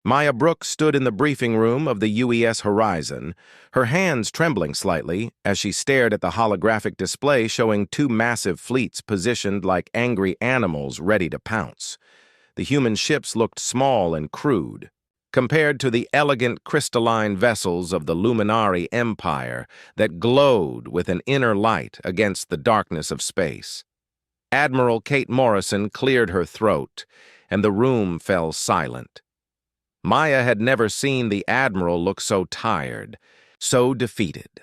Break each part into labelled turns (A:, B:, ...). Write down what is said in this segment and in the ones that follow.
A: Maya Brooks stood in the briefing room of the UES Horizon, her hands trembling slightly as she stared at the holographic display showing two massive fleets positioned like angry animals ready to pounce. The human ships looked small and crude, compared to the elegant crystalline vessels of the Luminari Empire that glowed with an inner light against the darkness of space. Admiral Kate Morrison cleared her throat, and the room fell silent. Maya had never seen the Admiral look so tired, so defeated.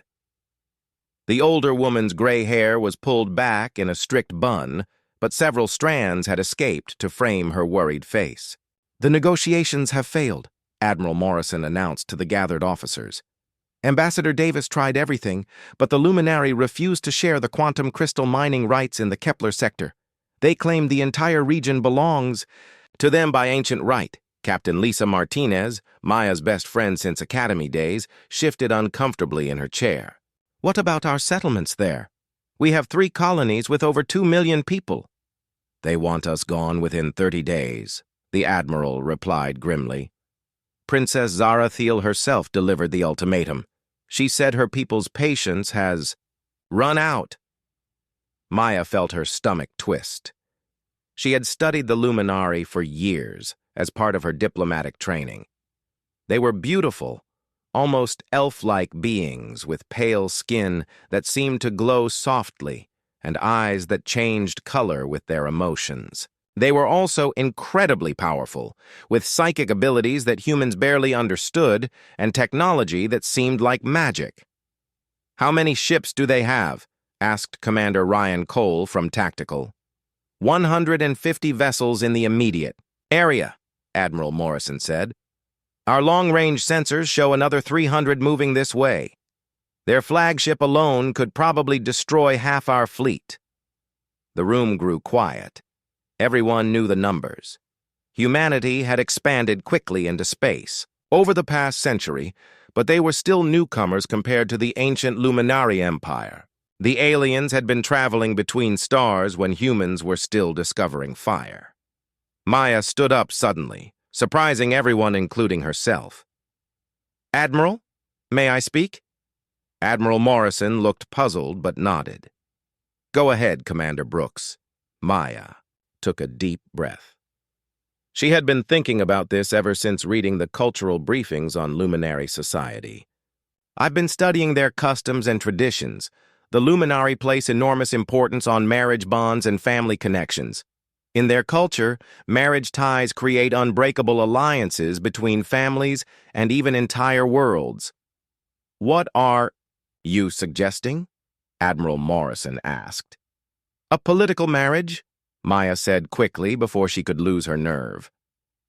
A: The older woman's gray hair was pulled back in a strict bun, but several strands had escaped to frame her worried face. "The negotiations have failed," Admiral Morrison announced to the gathered officers. "Ambassador Davis tried everything, but the Luminari refused to share the quantum crystal mining rights in the Kepler sector. They claim the entire region belongs to them by ancient right." Captain Lisa Martinez, Maya's best friend since academy days, shifted uncomfortably in her chair. "What about our settlements there? We have 3 colonies with over 2 million people." "They want us gone within 30 days, the Admiral replied grimly. Princess Zarathiel herself delivered the ultimatum. She said her people's patience has run out. Maya felt her stomach twist. She had studied the Luminari for years as part of her diplomatic training. They were beautiful, almost elf-like beings with pale skin that seemed to glow softly and eyes that changed color with their emotions. They were also incredibly powerful, with psychic abilities that humans barely understood and technology that seemed like magic. "How many ships do they have?" asked Commander Ryan Cole from Tactical. 150 vessels in the immediate area, Admiral Morrison said. "Our long-range sensors show another 300 moving this way. Their flagship alone could probably destroy half our fleet." The room grew quiet. Everyone knew the numbers. Humanity had expanded quickly into space over the past century, but they were still newcomers compared to the ancient Luminari Empire. The aliens had been traveling between stars when humans were still discovering fire. Maya stood up suddenly, surprising everyone, including herself. "Admiral, may I speak?" Admiral Morrison looked puzzled but nodded. "Go ahead, Commander Brooks." Maya took a deep breath. She had been thinking about this ever since reading the cultural briefings on Luminary society. "I've been studying their customs and traditions. The Luminari place enormous importance on marriage bonds and family connections. In their culture, marriage ties create unbreakable alliances between families and even entire worlds." "What are you suggesting?" Admiral Morrison asked. "A political marriage," Maya said quickly before she could lose her nerve.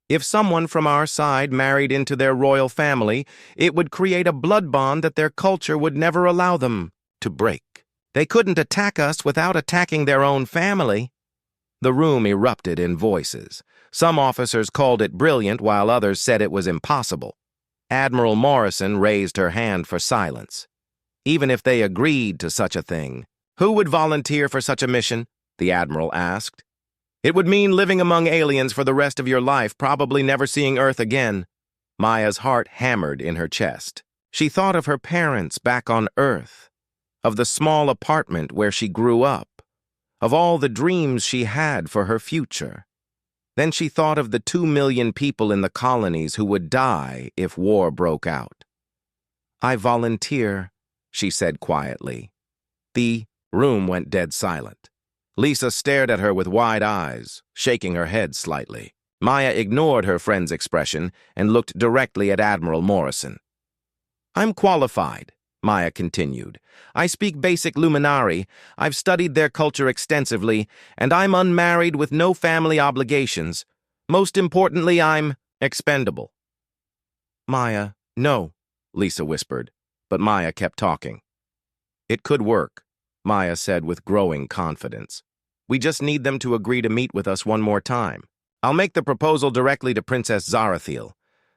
A: "If someone from our side married into their royal family, it would create a blood bond that their culture would never allow them to break. They couldn't attack us without attacking their own family." The room erupted in voices. Some officers called it brilliant, while others said it was impossible. Admiral Morrison raised her hand for silence. "Even if they agreed to such a thing, who would volunteer for such a mission?" the Admiral asked. "It would mean living among aliens for the rest of your life, probably never seeing Earth again." Maya's heart hammered in her chest. She thought of her parents back on Earth, of the small apartment where she grew up, of all the dreams she had for her future. Then she thought of the 2 million people in the colonies who would die if war broke out. "I volunteer," she said quietly. The room went dead silent. Lisa stared at her with wide eyes, shaking her head slightly. Maya ignored her friend's expression and looked directly at Admiral Morrison. "I'm qualified," Maya continued. "I speak basic Luminari, I've studied their culture extensively, and I'm unmarried with no family obligations. Most importantly, I'm expendable." "Maya, no," Lisa whispered, but Maya kept talking. "It could work," Maya said with growing confidence. "We just need them to agree to meet with us one more time. I'll make the proposal directly to Princess Zarathiel.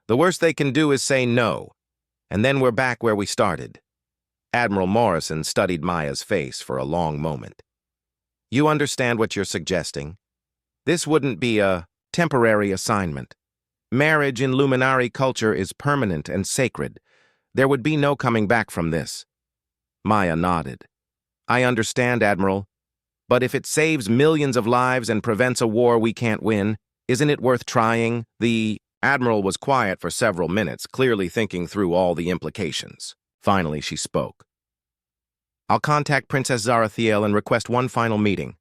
A: The worst they can do is say no, and then we're back where we started." Admiral Morrison studied Maya's face for a long moment. "You understand what you're suggesting? This wouldn't be a temporary assignment. Marriage in Luminari culture is permanent and sacred. There would be no coming back from this. Maya nodded. I understand, Admiral. But if it saves millions of lives and prevents a war we can't win, isn't it worth trying? The Admiral was quiet for several minutes, clearly thinking through all the implications. Finally, she spoke. I'll contact Princess Zarathiel and request one final meeting.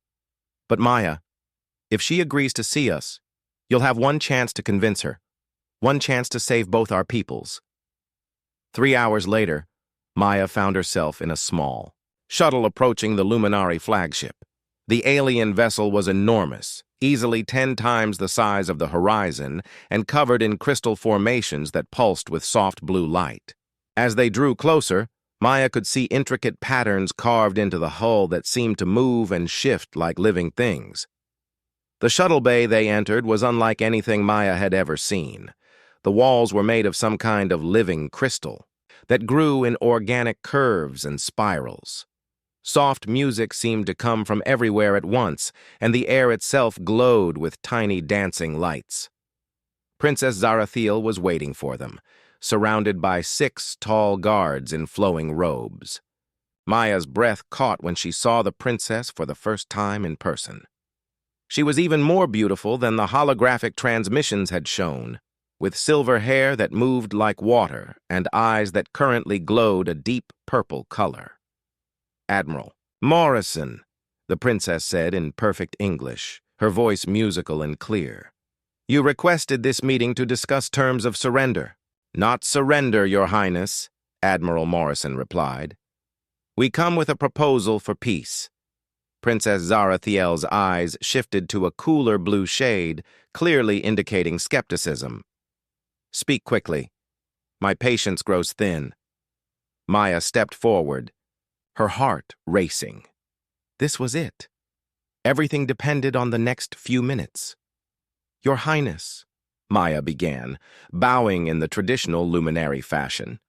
A: But Maya, if she agrees to see us, you'll have one chance to convince her. One chance to save both our peoples. 3 hours later, Maya found herself in a small shuttle approaching the Luminari flagship. The alien vessel was enormous, easily 10 times the size of the horizon, and covered in crystal formations that pulsed with soft blue light. As they drew closer, Maya could see intricate patterns carved into the hull that seemed to move and shift like living things. The shuttle bay they entered was unlike anything Maya had ever seen. The walls were made of some kind of living crystal that grew in organic curves and spirals. Soft music seemed to come from everywhere at once, and the air itself glowed with tiny dancing lights. Princess Zarathiel was waiting for them, surrounded by 6 tall guards in flowing robes. Maya's breath caught when she saw the princess for the first time in person. She was even more beautiful than the holographic transmissions had shown, with silver hair that moved like water and eyes that currently glowed a deep purple color. Admiral Morrison, the princess said in perfect English, her voice musical and clear. You requested this meeting to discuss terms of surrender. Not surrender, Your Highness, Admiral Morrison replied. We come with a proposal for peace. Princess Zarathiel's eyes shifted to a cooler blue shade, clearly indicating skepticism. Speak quickly. My patience grows thin. Maya stepped forward, her heart racing. This was it. Everything depended on the next few minutes. Your Highness, Maya began, bowing in the traditional luminary fashion.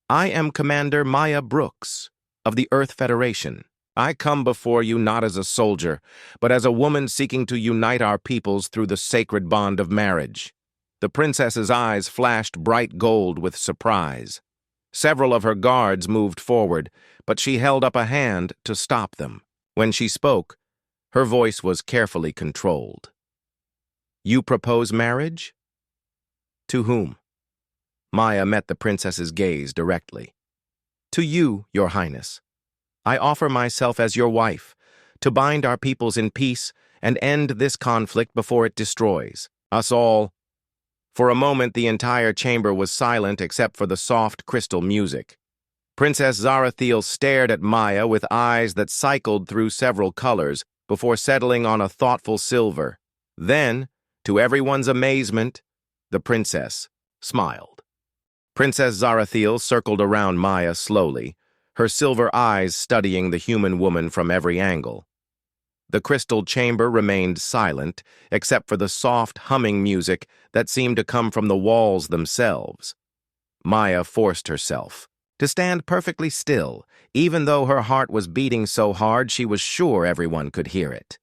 A: I am Commander Maya Brooks, of the Earth Federation. I come before you not as a soldier, but as a woman seeking to unite our peoples through the sacred bond of marriage. The princess's eyes flashed bright gold with surprise. Several of her guards moved forward, but she held up a hand to stop them. When she spoke, her voice was carefully controlled. You propose marriage? To whom? Maya met the princess's gaze directly. To you, Your Highness. I offer myself as your wife, to bind our peoples in peace and end this conflict before it destroys us all. For a moment, the entire chamber was silent except for the soft crystal music. Princess Zarathiel stared at Maya with eyes that cycled through several colors before settling on a thoughtful silver. Then, to everyone's amazement, the princess smiled. Princess Zarathiel circled around Maya slowly, her silver eyes studying the human woman from every angle. The crystal chamber remained silent, except for the soft humming music that seemed to come from the walls themselves. Maya forced herself to stand perfectly still, even though her heart was beating so hard she was sure everyone could hear it.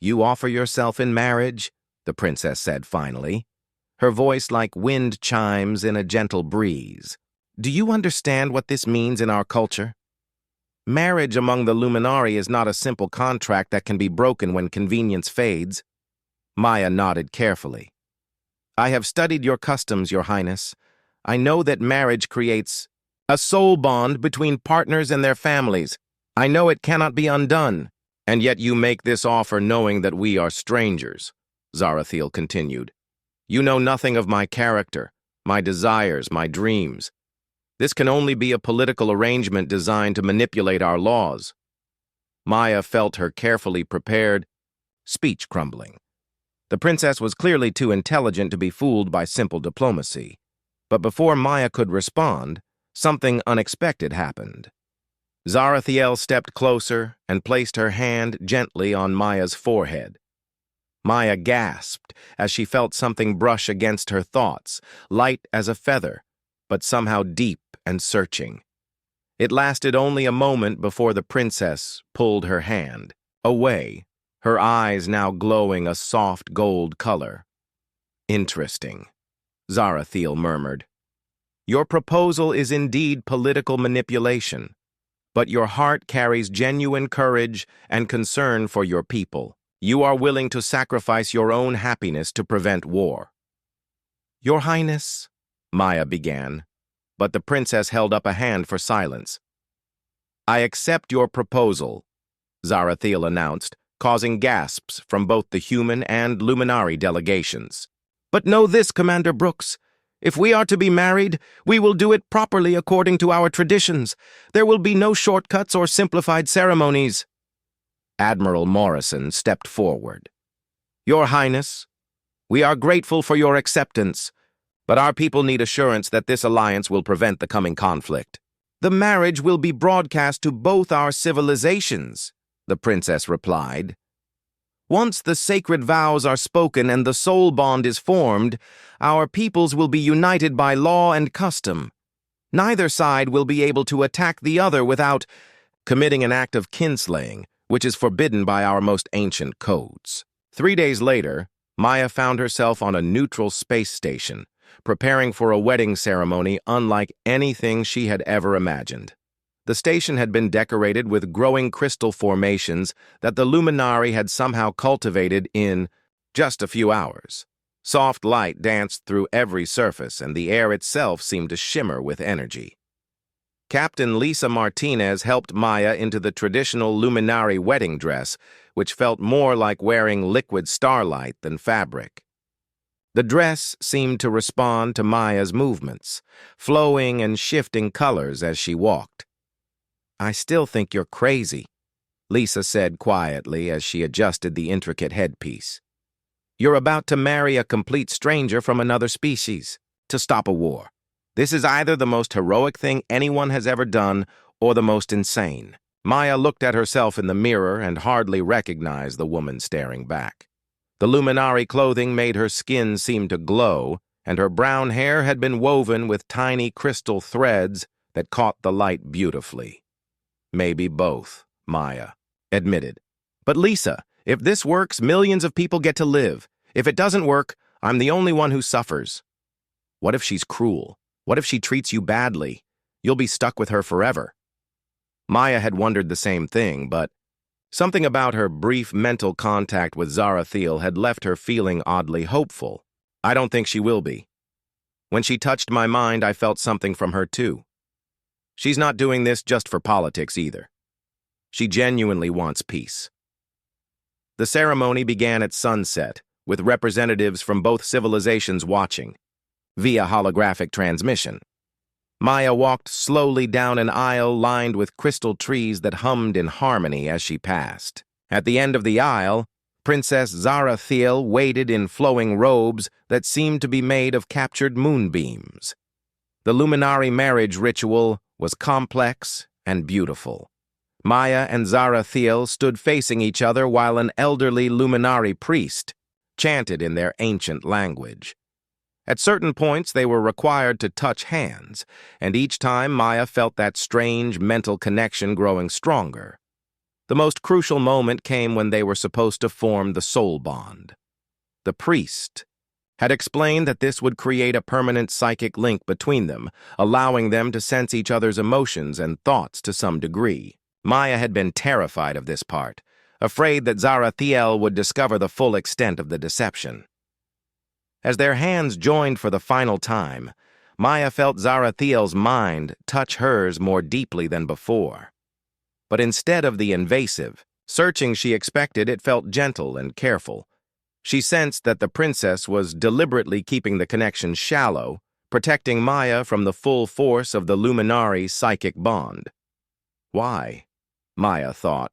A: You offer yourself in marriage, the princess said finally, her voice like wind chimes in a gentle breeze. Do you understand what this means in our culture? Marriage among the Luminari is not a simple contract that can be broken when convenience fades. Maya nodded carefully. I have studied your customs, Your Highness. I know that marriage creates a soul bond between partners and their families. I know it cannot be undone. And yet you make this offer knowing that we are strangers, Zarathiel continued. You know nothing of my character, my desires, my dreams. This can only be a political arrangement designed to manipulate our laws. Maya felt her carefully prepared speech crumbling. The princess was clearly too intelligent to be fooled by simple diplomacy. But before Maya could respond, something unexpected happened. Zarathiel stepped closer and placed her hand gently on Maya's forehead. Maya gasped as she felt something brush against her thoughts, light as a feather, but somehow deep and searching. It lasted only a moment before the princess pulled her hand away, her eyes now glowing a soft gold color. Interesting, Zarathiel murmured. Your proposal is indeed political manipulation, but your heart carries genuine courage and concern for your people. You are willing to sacrifice your own happiness to prevent war. Your Highness, Maya began, but the princess held up a hand for silence. I accept your proposal, Zarathiel announced, causing gasps from both the human and Luminari delegations. But know this, Commander Brooks. If we are to be married, we will do it properly according to our traditions. There will be no shortcuts or simplified ceremonies. Admiral Morrison stepped forward. Your Highness, we are grateful for your acceptance, but our people need assurance that this alliance will prevent the coming conflict. The marriage will be broadcast to both our civilizations, the princess replied. Once the sacred vows are spoken and the soul bond is formed, our peoples will be united by law and custom. Neither side will be able to attack the other without committing an act of kinslaying, which is forbidden by our most ancient codes. 3 days later, Maya found herself on a neutral space station, preparing for a wedding ceremony unlike anything she had ever imagined. The station had been decorated with growing crystal formations that the Luminari had somehow cultivated in just a few hours. Soft light danced through every surface, and the air itself seemed to shimmer with energy. Captain Lisa Martinez helped Maya into the traditional Luminari wedding dress, which felt more like wearing liquid starlight than fabric. The dress seemed to respond to Maya's movements, flowing and shifting colors as she walked. I still think you're crazy, Lisa said quietly as she adjusted the intricate headpiece. You're about to marry a complete stranger from another species to stop a war. This is either the most heroic thing anyone has ever done or the most insane. Maya looked at herself in the mirror and hardly recognized the woman staring back. The Luminari clothing made her skin seem to glow, and her brown hair had been woven with tiny crystal threads that caught the light beautifully. Maybe both, Maya admitted. But Lisa, if this works, millions of people get to live. If it doesn't work, I'm the only one who suffers. What if she's cruel? What if she treats you badly? You'll be stuck with her forever. Maya had wondered the same thing, but something about her brief mental contact with Zarathiel had left her feeling oddly hopeful. I don't think she will be. When she touched my mind, I felt something from her too. She's not doing this just for politics either. She genuinely wants peace. The ceremony began at sunset, with representatives from both civilizations watching, via holographic transmission. Maya walked slowly down an aisle lined with crystal trees that hummed in harmony as she passed. At the end of the aisle, Princess Zarathiel waited in flowing robes that seemed to be made of captured moonbeams. The Luminari marriage ritual was complex and beautiful. Maya and Zarathiel stood facing each other while an elderly Luminari priest chanted in their ancient language. At certain points, they were required to touch hands, and each time Maya felt that strange mental connection growing stronger. The most crucial moment came when they were supposed to form the soul bond. The priest had explained that this would create a permanent psychic link between them, allowing them to sense each other's emotions and thoughts to some degree. Maya had been terrified of this part, afraid that Zarathiel would discover the full extent of the deception. As their hands joined for the final time, Maya felt Zarathiel's mind touch hers more deeply than before. But instead of the invasive, searching she expected, it felt gentle and careful. She sensed that the princess was deliberately keeping the connection shallow, protecting Maya from the full force of the Luminari psychic bond. Why? Maya thought,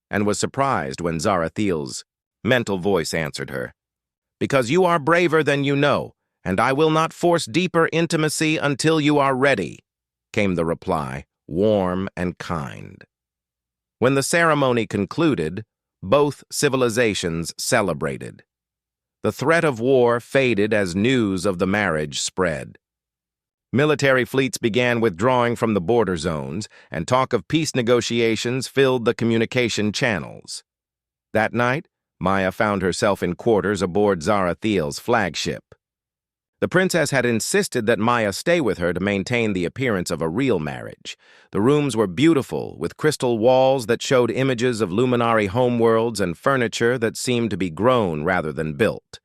A: and was surprised when Zarathiel's mental voice answered her. Because you are braver than you know, and I will not force deeper intimacy until you are ready, came the reply, warm and kind. When the ceremony concluded, both civilizations celebrated. The threat of war faded as news of the marriage spread. Military fleets began withdrawing from the border zones, and talk of peace negotiations filled the communication channels. That night, Maya found herself in quarters aboard Zarathiel's flagship. The princess had insisted that Maya stay with her to maintain the appearance of a real marriage. The rooms were beautiful, with crystal walls that showed images of luminary homeworlds and furniture that seemed to be grown rather than built.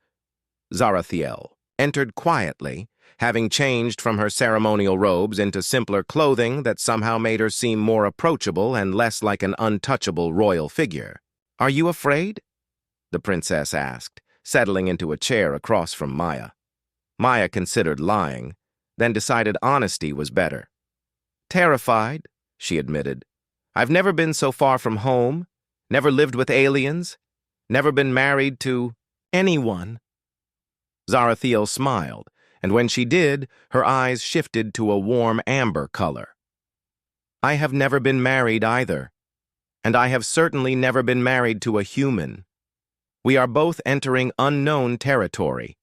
A: Zarathiel entered quietly, having changed from her ceremonial robes into simpler clothing that somehow made her seem more approachable and less like an untouchable royal figure. "Are you afraid?" the princess asked, settling into a chair across from Maya. Maya considered lying, then decided honesty was better. "Terrified," she admitted. "I've never been so far from home, never lived with aliens, never been married to anyone." Zarathiel smiled, and when she did, her eyes shifted to a warm amber color. "I have never been married either, and I have certainly never been married to a human. We are both entering unknown territory."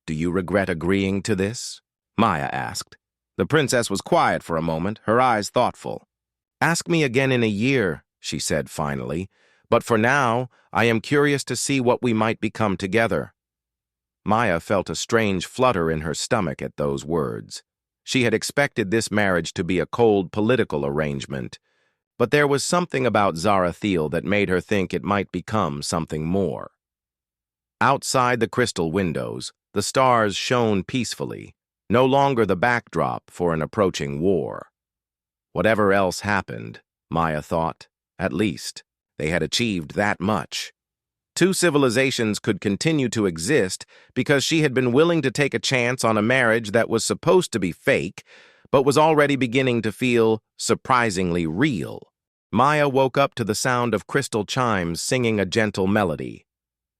A: "Do you regret agreeing to this?" Maya asked. The princess was quiet for a moment, her eyes thoughtful. "Ask me again in a year," she said finally, "but for now, I am curious to see what we might become together." Maya felt a strange flutter in her stomach at those words. She had expected this marriage to be a cold political arrangement, but there was something about Zarathiel that made her think it might become something more. Outside the crystal windows, the stars shone peacefully, no longer the backdrop for an approaching war. Whatever else happened, Maya thought, at least, they had achieved that much. Two civilizations could continue to exist because she had been willing to take a chance on a marriage that was supposed to be fake, but was already beginning to feel surprisingly real. Maya woke up to the sound of crystal chimes singing a gentle melody.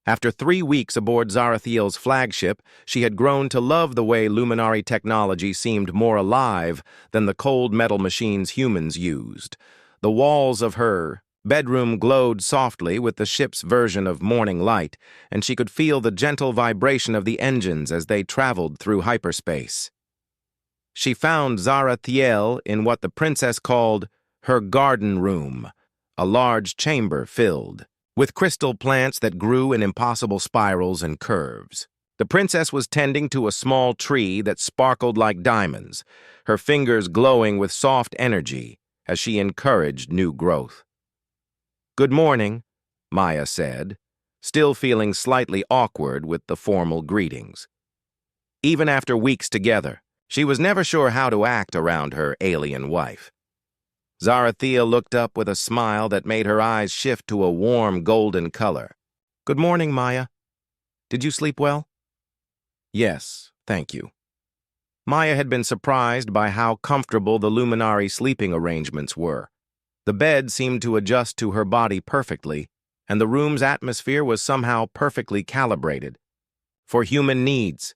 A: After 3 weeks aboard Zarathiel's flagship, she had grown to love the way luminary technology seemed more alive than the cold metal machines humans used. The walls of her bedroom glowed softly with the ship's version of morning light, and she could feel the gentle vibration of the engines as they traveled through hyperspace. She found Zarathiel in what the princess called her garden room, a large chamber filled with crystal plants that grew in impossible spirals and curves. The princess was tending to a small tree that sparkled like diamonds, her fingers glowing with soft energy as she encouraged new growth. "Good morning," Maya said, still feeling slightly awkward with the formal greetings. Even after weeks together, she was never sure how to act around her alien wife. Zarathiel looked up with a smile that made her eyes shift to a warm golden color. "Good morning, Maya. Did you sleep well?" "Yes, thank you." Maya had been surprised by how comfortable the luminary sleeping arrangements were. The bed seemed to adjust to her body perfectly, and the room's atmosphere was somehow perfectly calibrated for human needs.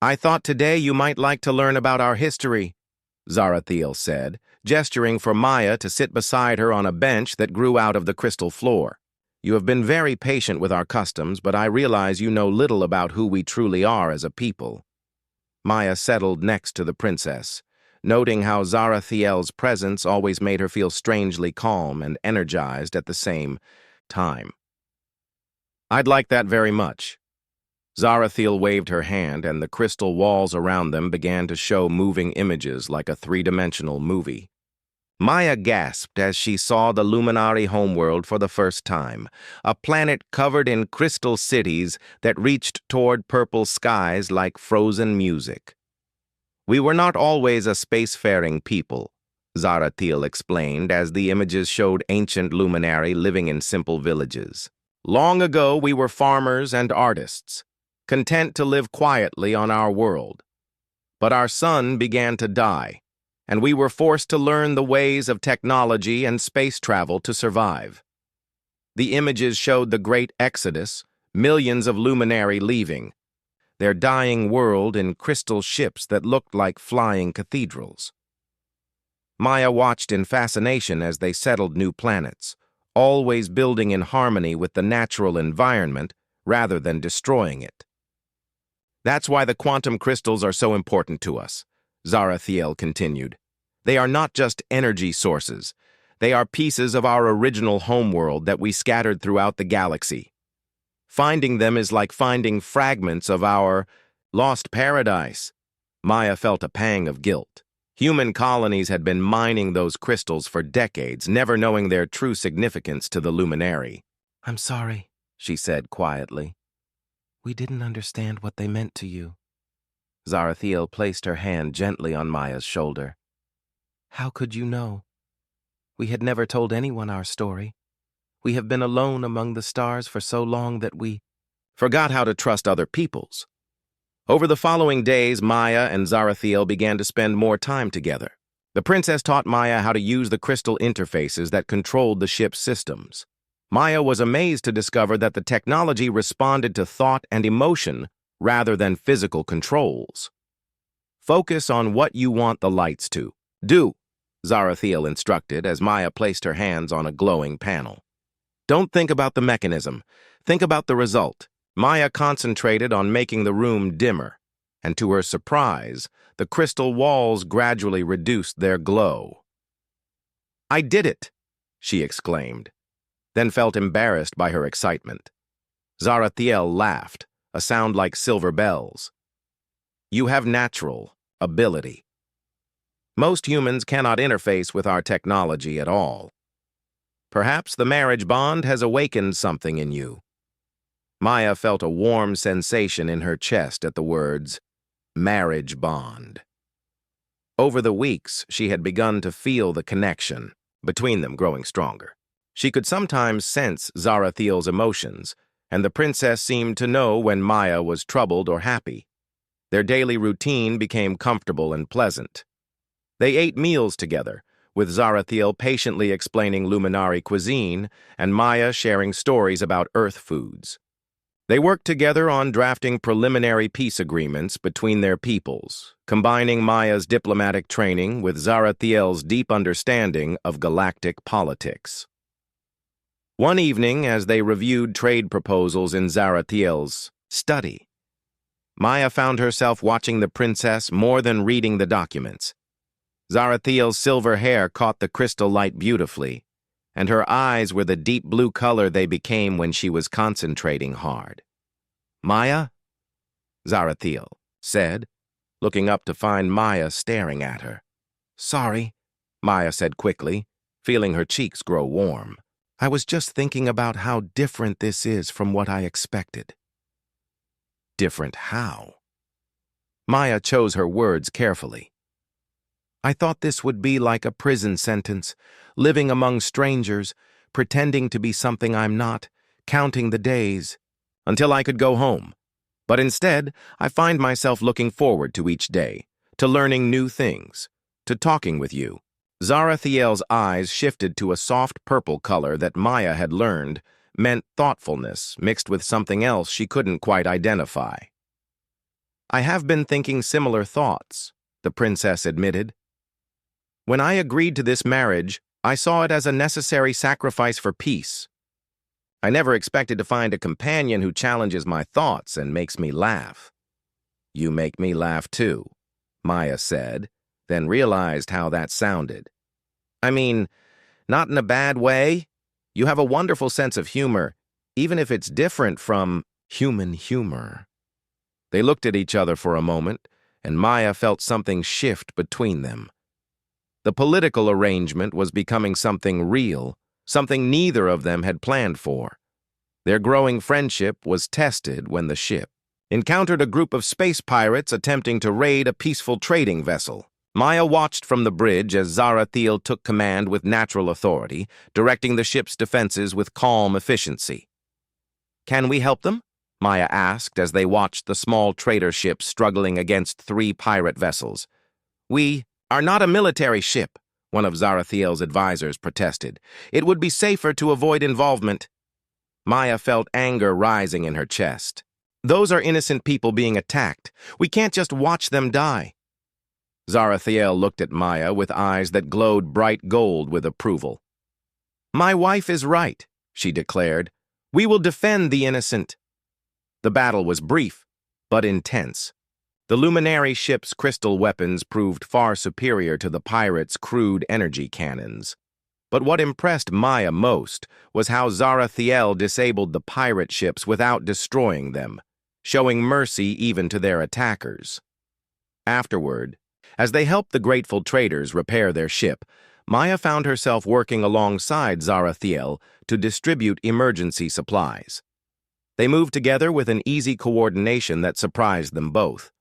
A: "I thought today you might like to learn about our history," Zarathiel said, gesturing for Maya to sit beside her on a bench that grew out of the crystal floor. "You have been very patient with our customs, but I realize you know little about who we truly are as a people." Maya settled next to the princess, noting how Zarathiel's presence always made her feel strangely calm and energized at the same time. "I'd like that very much." Zarathiel waved her hand, and the crystal walls around them began to show moving images like a three-dimensional movie. Maya gasped as she saw the luminary homeworld for the first time, a planet covered in crystal cities that reached toward purple skies like frozen music. "We were not always a spacefaring people," Zarathiel explained as the images showed ancient luminary living in simple villages. "Long ago we were farmers and artists, content to live quietly on our world. But our sun began to die, and we were forced to learn the ways of technology and space travel to survive. The images showed the great exodus, millions of luminary leaving, their dying world in crystal ships that looked like flying cathedrals. Maya watched in fascination as they settled new planets, always building in harmony with the natural environment rather than destroying it. "That's why the quantum crystals are so important to us," Zarathiel continued. "They are not just energy sources. They are pieces of our original homeworld that we scattered throughout the galaxy. Finding them is like finding fragments of our lost paradise. Maya felt a pang of guilt. Human colonies had been mining those crystals for decades, never knowing their true significance to the luminary. "I'm sorry," she said quietly. "We didn't understand what they meant to you." Zarathiel placed her hand gently on Maya's shoulder. "How could you know? We had never told anyone our story. We have been alone among the stars for so long that we forgot how to trust other peoples." Over the following days, Maya and Zarathiel began to spend more time together. The princess taught Maya how to use the crystal interfaces that controlled the ship's systems. Maya was amazed to discover that the technology responded to thought and emotion rather than physical controls. "Focus on what you want the lights to do," Zarathiel instructed as Maya placed her hands on a glowing panel. "Don't think about the mechanism. Think about the result." Maya concentrated on making the room dimmer, and to her surprise, the crystal walls gradually reduced their glow. "I did it!" she exclaimed, then felt embarrassed by her excitement. Zarathiel laughed, a sound like silver bells. "You have natural ability. Most humans cannot interface with our technology at all. Perhaps the marriage bond has awakened something in you." Maya felt a warm sensation in her chest at the words, marriage bond. Over the weeks, she had begun to feel the connection between them growing stronger. She could sometimes sense Zarathiel's emotions, and the princess seemed to know when Maya was troubled or happy. Their daily routine became comfortable and pleasant. They ate meals together, with Zarathiel patiently explaining Luminari cuisine and Maya sharing stories about Earth foods. They worked together on drafting preliminary peace agreements between their peoples, combining Maya's diplomatic training with Zarathiel's deep understanding of galactic politics. One evening, as they reviewed trade proposals in Zarathiel's study, Maya found herself watching the princess more than reading the documents. Zarathiel's silver hair caught the crystal light beautifully, and her eyes were the deep blue color they became when she was concentrating hard. "Maya?" Zarathiel said, looking up to find Maya staring at her. "Sorry," Maya said quickly, feeling her cheeks grow warm. "I was just thinking about how different this is from what I expected." "Different how?" Maya chose her words carefully. "I thought this would be like a prison sentence, living among strangers, pretending to be something I'm not, counting the days, until I could go home. But instead, I find myself looking forward to each day, to learning new things, to talking with you." Zarathiel's eyes shifted to a soft purple color that Maya had learned meant thoughtfulness mixed with something else she couldn't quite identify. "I have been thinking similar thoughts," the princess admitted. "When I agreed to this marriage, I saw it as a necessary sacrifice for peace. I never expected to find a companion who challenges my thoughts and makes me laugh." "You make me laugh too," Maya said, then realized how that sounded. "I mean, not in a bad way. You have a wonderful sense of humor, even if it's different from human humor." They looked at each other for a moment, and Maya felt something shift between them. The political arrangement was becoming something real, something neither of them had planned for. Their growing friendship was tested when the ship encountered a group of space pirates attempting to raid a peaceful trading vessel. Maya watched from the bridge as Zarathiel took command with natural authority, directing the ship's defenses with calm efficiency. "Can we help them?" Maya asked as they watched the small trader ship struggling against 3 pirate vessels. "We are not a military ship," one of Zarathiel's advisors protested. "It would be safer to avoid involvement." Maya felt anger rising in her chest. "Those are innocent people being attacked. We can't just watch them die." Zarathiel looked at Maya with eyes that glowed bright gold with approval. "My wife is right," she declared. "We will defend the innocent." The battle was brief, but intense. The luminary ship's crystal weapons proved far superior to the pirates' crude energy cannons. But what impressed Maya most was how Zarathiel disabled the pirate ships without destroying them, showing mercy even to their attackers. Afterward, as they helped the grateful traders repair their ship, Maya found herself working alongside Zarathiel to distribute emergency supplies. They moved together with an easy coordination that surprised them both.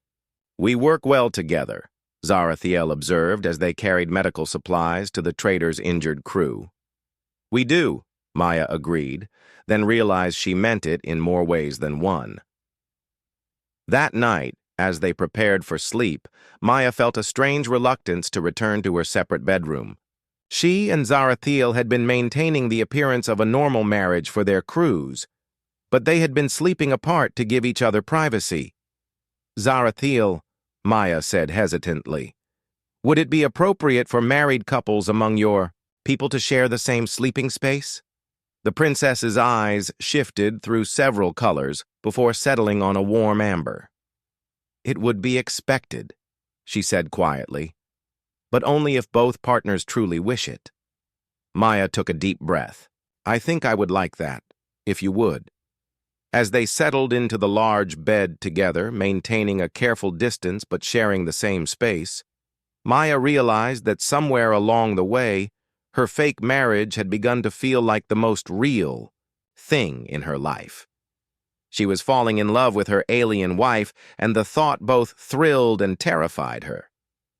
A: "We work well together," Zarathiel observed as they carried medical supplies to the trader's injured crew. "We do," Maya agreed, then realized she meant it in more ways than one. That night, as they prepared for sleep, Maya felt a strange reluctance to return to her separate bedroom. She and Zarathiel had been maintaining the appearance of a normal marriage for their crews, but they had been sleeping apart to give each other privacy. "Zarathiel," Maya said hesitantly, "would it be appropriate for married couples among your people to share the same sleeping space?" The princess's eyes shifted through several colors before settling on a warm amber. "It would be expected," she said quietly, "but only if both partners truly wish it." Maya took a deep breath. "I think I would like that, if you would." As they settled into the large bed together, maintaining a careful distance but sharing the same space, Maya realized that somewhere along the way, her fake marriage had begun to feel like the most real thing in her life. She was falling in love with her alien wife, and the thought both thrilled and terrified her.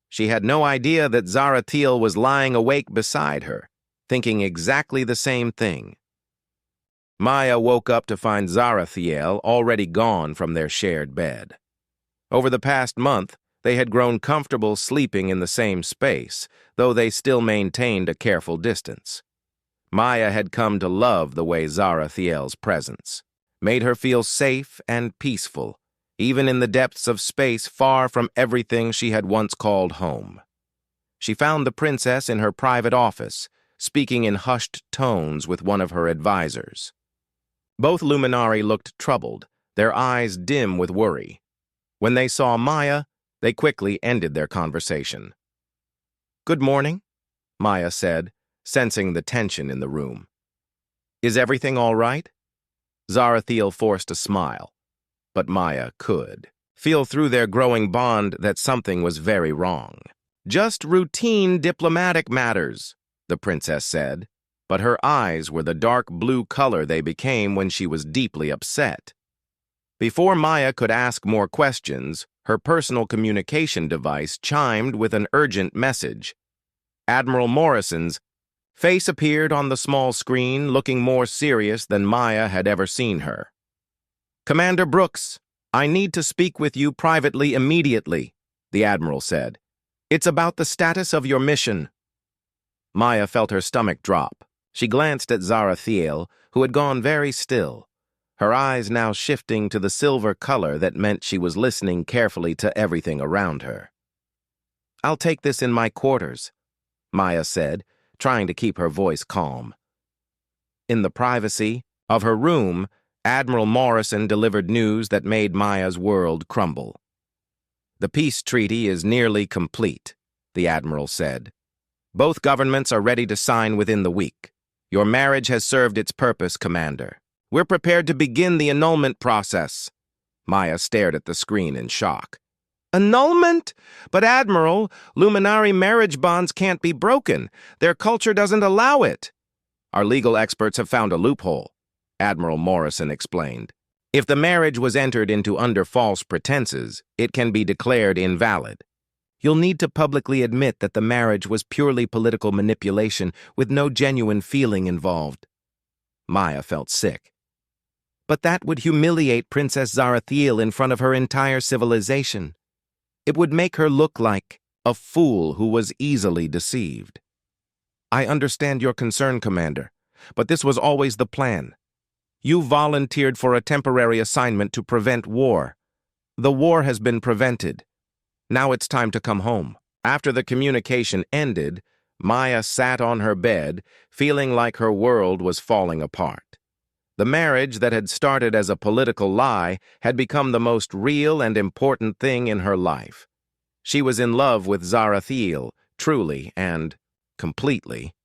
A: She had no idea that Zarathiel was lying awake beside her, thinking exactly the same thing. Maya woke up to find Zarathiel already gone from their shared bed. Over the past month, they had grown comfortable sleeping in the same space, though they still maintained a careful distance. Maya had come to love the way Zarathiel's presence made her feel safe and peaceful, even in the depths of space far from everything she had once called home. She found the princess in her private office, speaking in hushed tones with one of her advisors. Both Luminari looked troubled, their eyes dim with worry. When they saw Maya, they quickly ended their conversation. "Good morning," Maya said, sensing the tension in the room. "Is everything all right?" Zarathiel forced a smile, but Maya could feel through their growing bond that something was very wrong. "Just routine diplomatic matters," the princess said, but her eyes were the dark blue color they became when she was deeply upset. Before Maya could ask more questions, her personal communication device chimed with an urgent message. Admiral Morrison's face appeared on the small screen, looking more serious than Maya had ever seen her. "Commander Brooks, I need to speak with you privately immediately," the Admiral said. "It's about the status of your mission." Maya felt her stomach drop. She glanced at Zarathiel, who had gone very still, her eyes now shifting to the silver color that meant she was listening carefully to everything around her. "I'll take this in my quarters," Maya said, trying to keep her voice calm. In the privacy of her room, Admiral Morrison delivered news that made Maya's world crumble. "The peace treaty is nearly complete," the Admiral said. "Both governments are ready to sign within the week. Your marriage has served its purpose, Commander. We're prepared to begin the annulment process." Maya stared at the screen in shock. "Annulment? But Admiral, Luminari marriage bonds can't be broken. Their culture doesn't allow it." "Our legal experts have found a loophole," Admiral Morrison explained. "If the marriage was entered into under false pretenses, it can be declared invalid. You'll need to publicly admit that the marriage was purely political manipulation with no genuine feeling involved." Maya felt sick. "But that would humiliate Princess Zarathiel in front of her entire civilization. It would make her look like a fool who was easily deceived." "I understand your concern, Commander, but this was always the plan. You volunteered for a temporary assignment to prevent war. The war has been prevented. Now it's time to come home." After the communication ended, Maya sat on her bed, feeling like her world was falling apart. The marriage that had started as a political lie had become the most real and important thing in her life. She was in love with Zarathiel, truly and completely.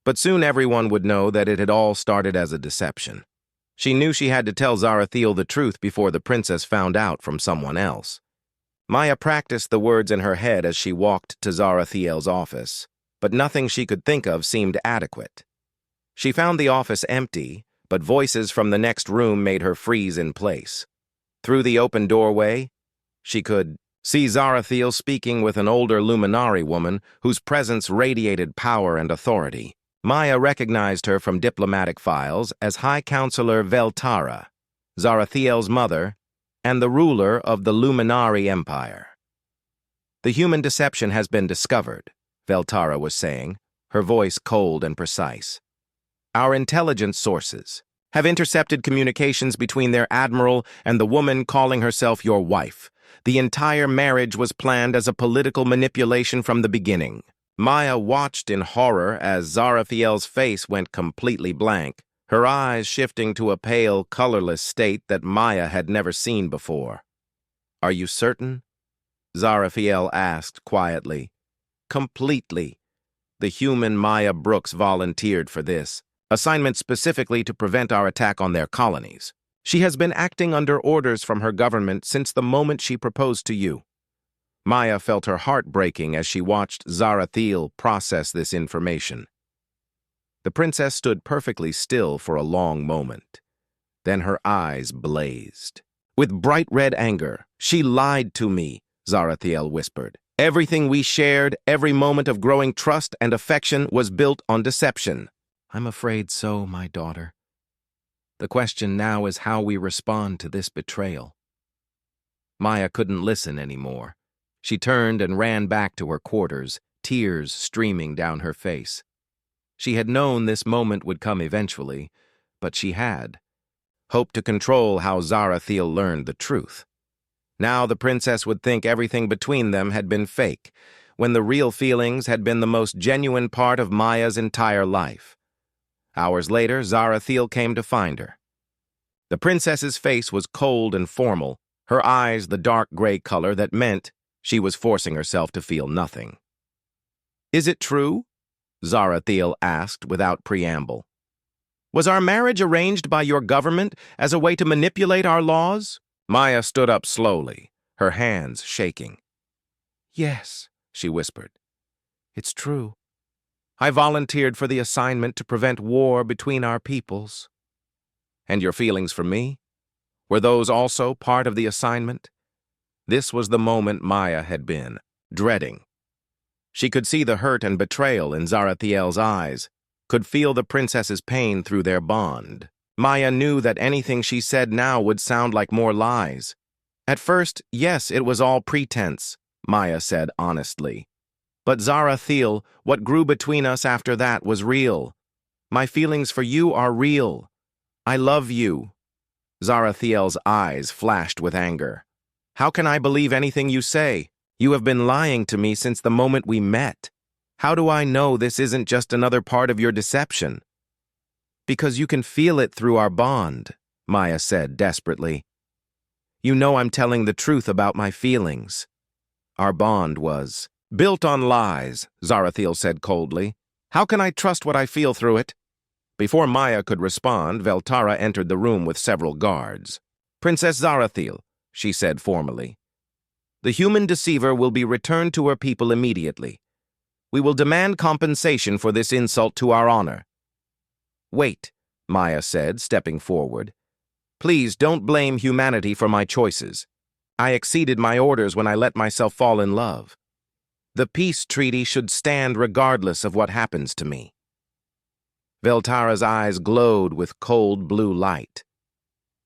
A: But soon everyone would know that it had all started as a deception. She knew she had to tell Zarathiel the truth before the princess found out from someone else. Maya practiced the words in her head as she walked to Zarathiel's office, but nothing she could think of seemed adequate. She found the office empty, but voices from the next room made her freeze in place. Through the open doorway, she could see Zarathiel speaking with an older Luminari woman whose presence radiated power and authority. Maya recognized her from diplomatic files as High Counselor Veltara, Zarathiel's mother, and the ruler of the Luminari Empire. "The human deception has been discovered," Veltara was saying, her voice cold and precise. "Our intelligence sources have intercepted communications between their admiral and the woman calling herself your wife. The entire marriage was planned as a political manipulation from the beginning." Maya watched in horror as Zarathiel's face went completely blank, her eyes shifting to a pale, colorless state that Maya had never seen before. "Are you certain?" Zarathiel asked quietly. "Completely. The human Maya Brooks volunteered for this, assignment specifically to prevent our attack on their colonies. She has been acting under orders from her government since the moment she proposed to you." Maya felt her heart breaking as she watched Zarathiel process this information. The princess stood perfectly still for a long moment. Then her eyes blazed. With bright red anger, "She lied to me," Zarathiel whispered. "Everything we shared, every moment of growing trust and affection was built on deception." "I'm afraid so, my daughter. The question now is how we respond to this betrayal." Maya couldn't listen anymore. She turned and ran back to her quarters, tears streaming down her face. She had known this moment would come eventually, but she had hoped to control how Zarathiel learned the truth. Now the princess would think everything between them had been fake, when the real feelings had been the most genuine part of Maya's entire life. Hours later, Zarathiel came to find her. The princess's face was cold and formal, her eyes the dark gray color that meant she was forcing herself to feel nothing. "Is it true?" Zarathiel asked without preamble. "Was our marriage arranged by your government as a way to manipulate our laws?" Maya stood up slowly, her hands shaking. "Yes," she whispered. "It's true. I volunteered for the assignment to prevent war between our peoples." "And your feelings for me? Were those also part of the assignment?" This was the moment Maya had been dreading. She could see the hurt and betrayal in Zarathiel's eyes, could feel the princess's pain through their bond. Maya knew that anything she said now would sound like more lies. "At first, yes, it was all pretense," Maya said honestly. "But Zarathiel, what grew between us after that was real. My feelings for you are real. I love you." Zarathiel's eyes flashed with anger. "How can I believe anything you say? You have been lying to me since the moment we met. How do I know this isn't just another part of your deception?" "Because you can feel it through our bond," Maya said desperately. "You know I'm telling the truth about my feelings." "Our bond was built on lies," Zarathiel said coldly. "How can I trust what I feel through it?" Before Maya could respond, Veltara entered the room with several guards. "Princess Zarathiel," she said formally, "the human deceiver will be returned to her people immediately. We will demand compensation for this insult to our honor." "Wait," Maya said, stepping forward. "Please don't blame humanity for my choices. I exceeded my orders when I let myself fall in love. The peace treaty should stand regardless of what happens to me." Veltara's eyes glowed with cold blue light.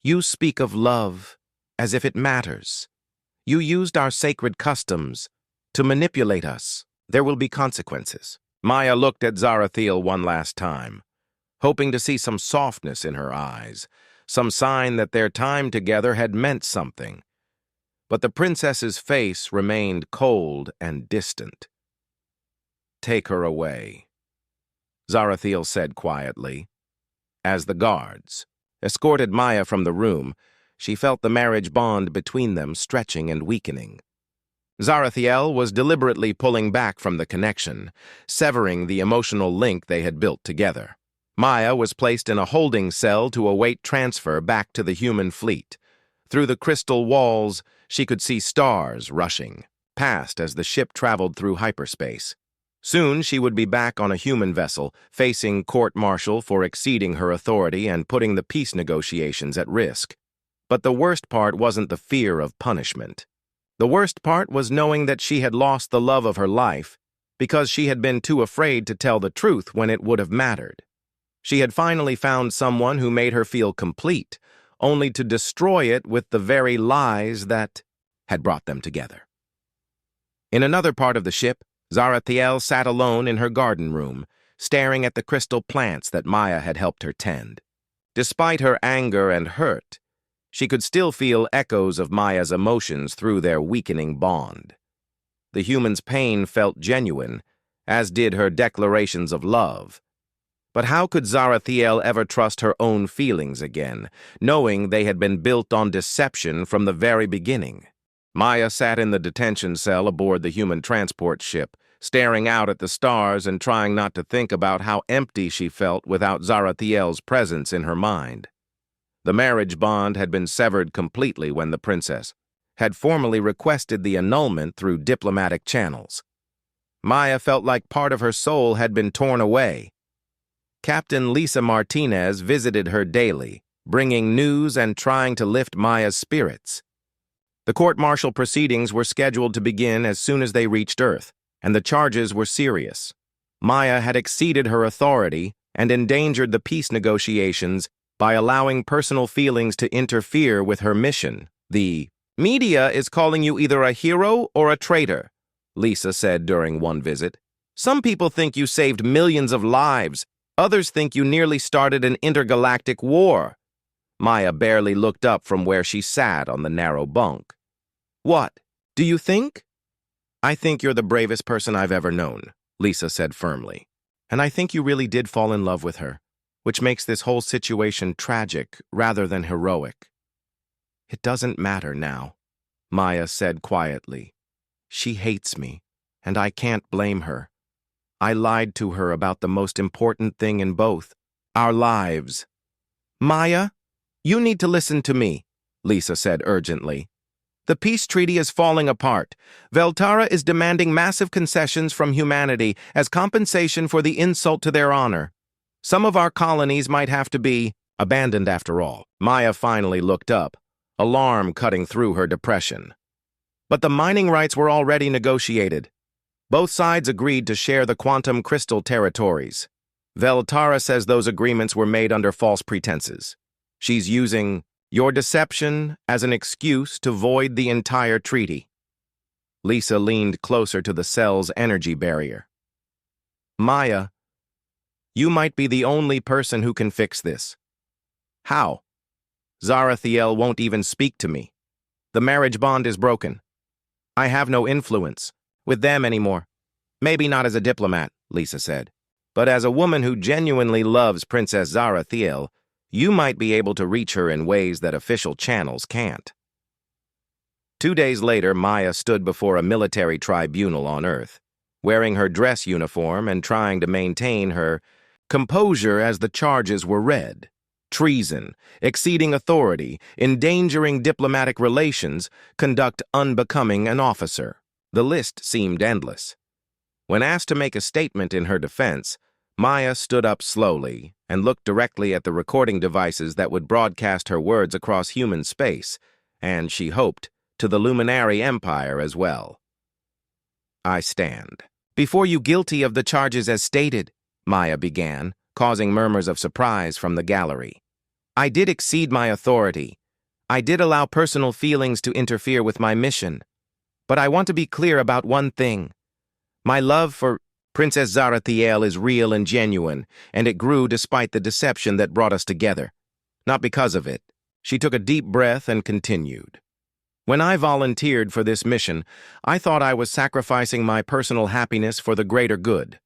A: "You speak of love as if it matters. You used our sacred customs to manipulate us. There will be consequences." Maya looked at Zarathiel one last time, hoping to see some softness in her eyes, some sign that their time together had meant something. But the princess's face remained cold and distant. "Take her away," Zarathiel said quietly. As the guards escorted Maya from the room, she felt the marriage bond between them stretching and weakening. Zarathiel was deliberately pulling back from the connection, severing the emotional link they had built together. Maya was placed in a holding cell to await transfer back to the human fleet. Through the crystal walls, she could see stars rushing past as the ship traveled through hyperspace. Soon she would be back on a human vessel, facing court-martial for exceeding her authority and putting the peace negotiations at risk. But the worst part wasn't the fear of punishment. The worst part was knowing that she had lost the love of her life because she had been too afraid to tell the truth when it would have mattered. She had finally found someone who made her feel complete, only to destroy it with the very lies that had brought them together. In another part of the ship, Zarathiel sat alone in her garden room, staring at the crystal plants that Maya had helped her tend. Despite her anger and hurt, she could still feel echoes of Maya's emotions through their weakening bond. The human's pain felt genuine, as did her declarations of love. But how could Zarathiel ever trust her own feelings again, knowing they had been built on deception from the very beginning? Maya sat in the detention cell aboard the human transport ship, staring out at the stars and trying not to think about how empty she felt without Zarathiel's presence in her mind. The marriage bond had been severed completely when the princess had formally requested the annulment through diplomatic channels. Maya felt like part of her soul had been torn away. Captain Lisa Martinez visited her daily, bringing news and trying to lift Maya's spirits. The court-martial proceedings were scheduled to begin as soon as they reached Earth, and the charges were serious. Maya had exceeded her authority and endangered the peace negotiations by allowing personal feelings to interfere with her mission. "The media is calling you either a hero or a traitor," Lisa said during one visit. "Some people think you saved millions of lives. Others think you nearly started an intergalactic war." Maya barely looked up from where she sat on the narrow bunk. "What? Do you think?" "I think you're the bravest person I've ever known," Lisa said firmly. "And I think you really did fall in love with her, which makes this whole situation tragic rather than heroic." "It doesn't matter now," Maya said quietly. "She hates me, and I can't blame her. I lied to her about the most important thing in both, our lives." "Maya, you need to listen to me," Lisa said urgently. "The peace treaty is falling apart. Veltara is demanding massive concessions from humanity as compensation for the insult to their honor. Some of our colonies might have to be abandoned after all." Maya finally looked up, alarm cutting through her depression. "But the mining rights were already negotiated. Both sides agreed to share the quantum crystal territories. Veltara says those agreements were made under false pretenses. She's using your deception as an excuse to void the entire treaty." Lisa leaned closer to the cell's energy barrier. "Maya, you might be the only person who can fix this." "How?" "Zarathiel won't even speak to me. The marriage bond is broken. I have no influence with them anymore. Maybe not as a diplomat," Lisa said, "but as a woman who genuinely loves Princess Zarathiel, you might be able to reach her in ways that official channels can't." 2 days later, Maya stood before a military tribunal on Earth, wearing her dress uniform and trying to maintain her composure as the charges were read. Treason, exceeding authority, endangering diplomatic relations, conduct unbecoming an officer. The list seemed endless. When asked to make a statement in her defense, Maya stood up slowly and looked directly at the recording devices that would broadcast her words across human space, and, she hoped, to the Luminary Empire as well. "I stand before you guilty of the charges as stated," Maya began, causing murmurs of surprise from the gallery. "I did exceed my authority. I did allow personal feelings to interfere with my mission. But I want to be clear about one thing. My love for Princess Zarathiel is real and genuine, and it grew despite the deception that brought us together. Not because of it." She took a deep breath and continued. "When I volunteered for this mission, I thought I was sacrificing my personal happiness for the greater good.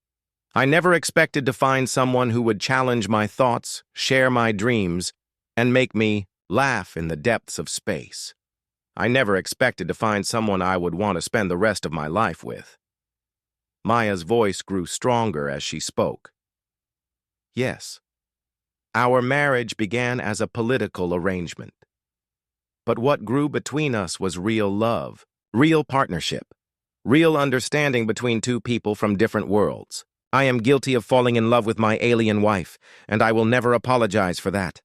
A: I never expected to find someone who would challenge my thoughts, share my dreams, and make me laugh in the depths of space. I never expected to find someone I would want to spend the rest of my life with. Maya's voice grew stronger as she spoke. Yes, our marriage began as a political arrangement. But what grew between us was real love, real partnership, real understanding between two people from different worlds. I am guilty of falling in love with my alien wife, and I will never apologize for that.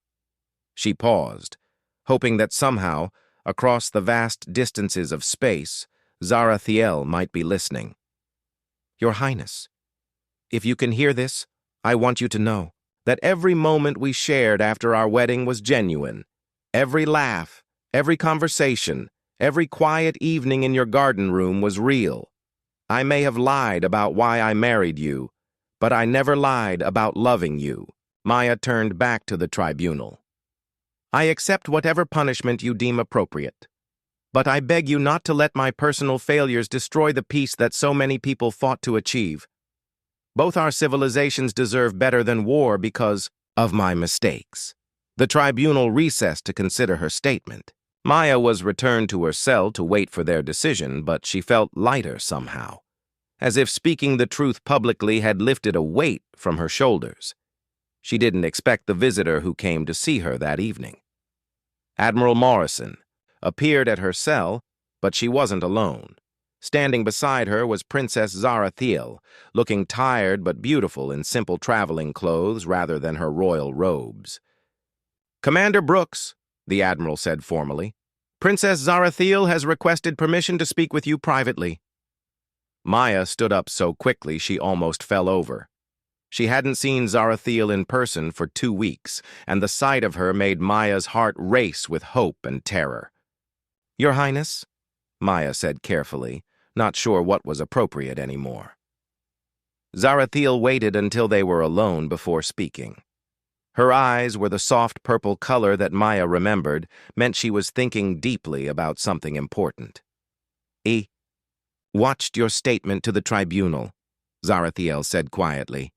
A: She paused, hoping that somehow, across the vast distances of space, Zarathiel might be listening. Your Highness, if you can hear this, I want you to know that every moment we shared after our wedding was genuine. Every laugh, every conversation, every quiet evening in your garden room was real. I may have lied about why I married you, but I never lied about loving you. Maya turned back to the tribunal. I accept whatever punishment you deem appropriate, but I beg you not to let my personal failures destroy the peace that so many people fought to achieve. Both our civilizations deserve better than war because of my mistakes. The tribunal recessed to consider her statement. Maya was returned to her cell to wait for their decision, but she felt lighter somehow, as if speaking the truth publicly had lifted a weight from her shoulders. She didn't expect the visitor who came to see her that evening. Admiral Morrison appeared at her cell, but she wasn't alone. Standing beside her was Princess Zarathiel, looking tired but beautiful in simple traveling clothes rather than her royal robes. Commander Brooks, the Admiral said formally, Princess Zarathiel has requested permission to speak with you privately. Maya stood up so quickly she almost fell over. She hadn't seen Zarathiel in person for 2 weeks, and the sight of her made Maya's heart race with hope and terror. Your Highness, Maya said carefully, not sure what was appropriate anymore. Zarathiel waited until they were alone before speaking. Her eyes were the soft purple color that Maya remembered, meant she was thinking deeply about something important. Watched your statement to the tribunal, Zarathiel said quietly.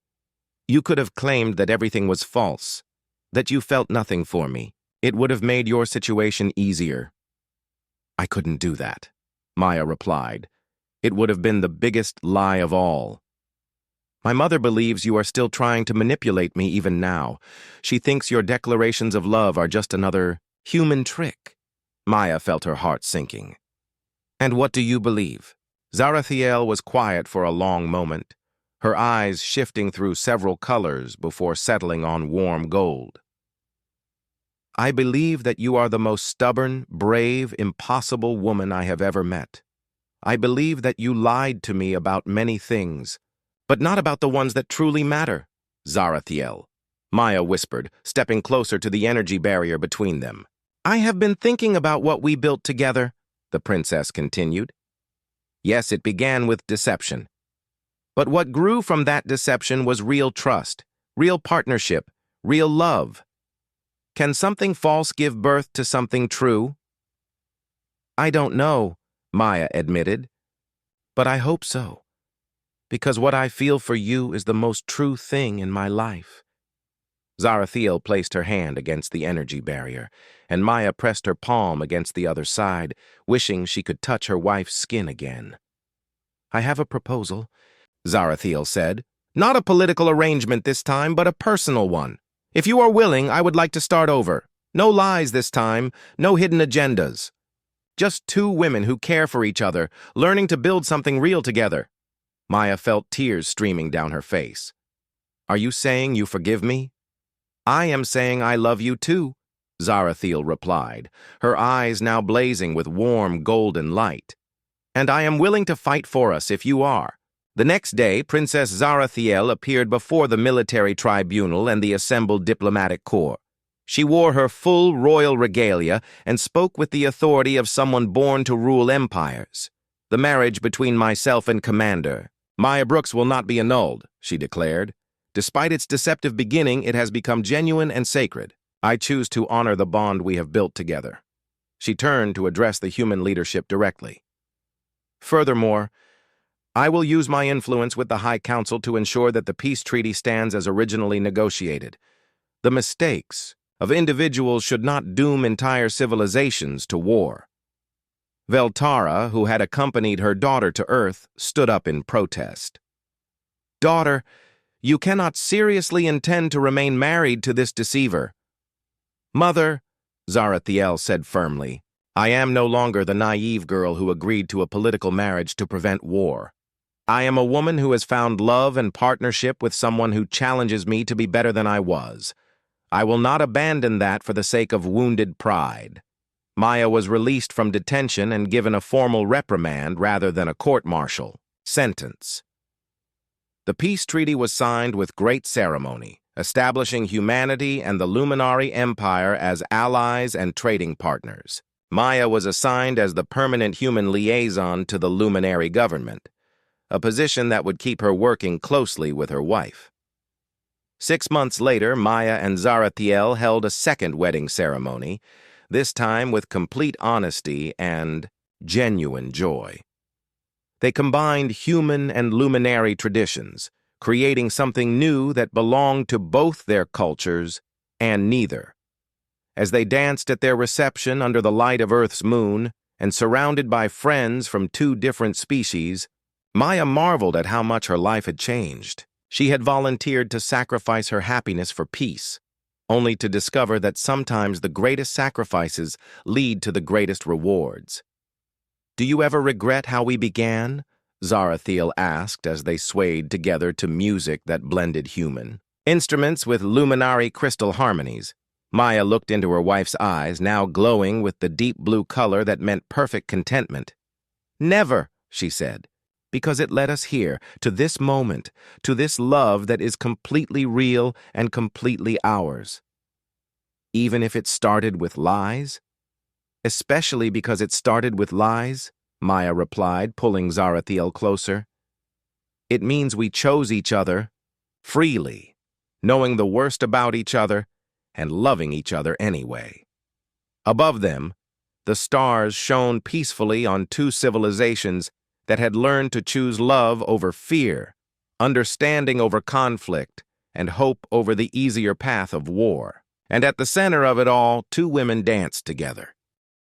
A: You could have claimed that everything was false, that you felt nothing for me. It would have made your situation easier. I couldn't do that, Maya replied. It would have been the biggest lie of all. My mother believes you are still trying to manipulate me even now. She thinks your declarations of love are just another human trick. Maya felt her heart sinking. And what do you believe? Zarathiel was quiet for a long moment, her eyes shifting through several colors before settling on warm gold. I believe that you are the most stubborn, brave, impossible woman I have ever met. I believe that you lied to me about many things, but not about the ones that truly matter, Zarathiel, Maya whispered, stepping closer to the energy barrier between them. I have been thinking about what we built together, the princess continued. Yes, it began with deception. But what grew from that deception was real trust, real partnership, real love. Can something false give birth to something true? I don't know, Maya admitted, but I hope so, because what I feel for you is the most true thing in my life. Zarathiel placed her hand against the energy barrier, and Maya pressed her palm against the other side, wishing she could touch her wife's skin again. I have a proposal, Zarathiel said. Not a political arrangement this time, but a personal one. If you are willing, I would like to start over. No lies this time, no hidden agendas. Just two women who care for each other, learning to build something real together. Maya felt tears streaming down her face. Are you saying you forgive me? I am saying I love you too, Zarathiel replied, her eyes now blazing with warm golden light. And I am willing to fight for us if you are. The next day, Princess Zarathiel appeared before the military tribunal and the assembled diplomatic corps. She wore her full royal regalia and spoke with the authority of someone born to rule empires. The marriage between myself and Commander Maya Brooks will not be annulled, she declared. Despite its deceptive beginning, it has become genuine and sacred. I choose to honor the bond we have built together. She turned to address the human leadership directly. Furthermore, I will use my influence with the High Council to ensure that the peace treaty stands as originally negotiated. The mistakes of individuals should not doom entire civilizations to war. Veltara, who had accompanied her daughter to Earth, stood up in protest. "Daughter, you cannot seriously intend to remain married to this deceiver." "Mother," Zarathiel said firmly, "I am no longer the naive girl who agreed to a political marriage to prevent war. I am a woman who has found love and partnership with someone who challenges me to be better than I was. I will not abandon that for the sake of wounded pride." Maya was released from detention and given a formal reprimand rather than a court-martial sentence. The peace treaty was signed with great ceremony, establishing humanity and the Luminary Empire as allies and trading partners. Maya was assigned as the permanent human liaison to the Luminary government, a position that would keep her working closely with her wife. 6 months later, Maya and Zarathiel held a second wedding ceremony, this time with complete honesty and genuine joy. They combined human and luminary traditions, creating something new that belonged to both their cultures and neither. As they danced at their reception under the light of Earth's moon and surrounded by friends from 2 different species, Maya marveled at how much her life had changed. She had volunteered to sacrifice her happiness for peace, only to discover that sometimes the greatest sacrifices lead to the greatest rewards. "Do you ever regret how we began?" Zarathiel asked as they swayed together to music that blended human instruments with luminary crystal harmonies. Maya looked into her wife's eyes, now glowing with the deep blue color that meant perfect contentment. "Never," she said, "because it led us here, to this moment, to this love that is completely real and completely ours." "Even if it started with lies?" "Especially because it started with lies," Maya replied, pulling Zarathiel closer. "It means we chose each other freely, knowing the worst about each other and loving each other anyway." Above them, the stars shone peacefully on 2 civilizations that had learned to choose love over fear, understanding over conflict, and hope over the easier path of war. And at the center of it all, 2 women danced together.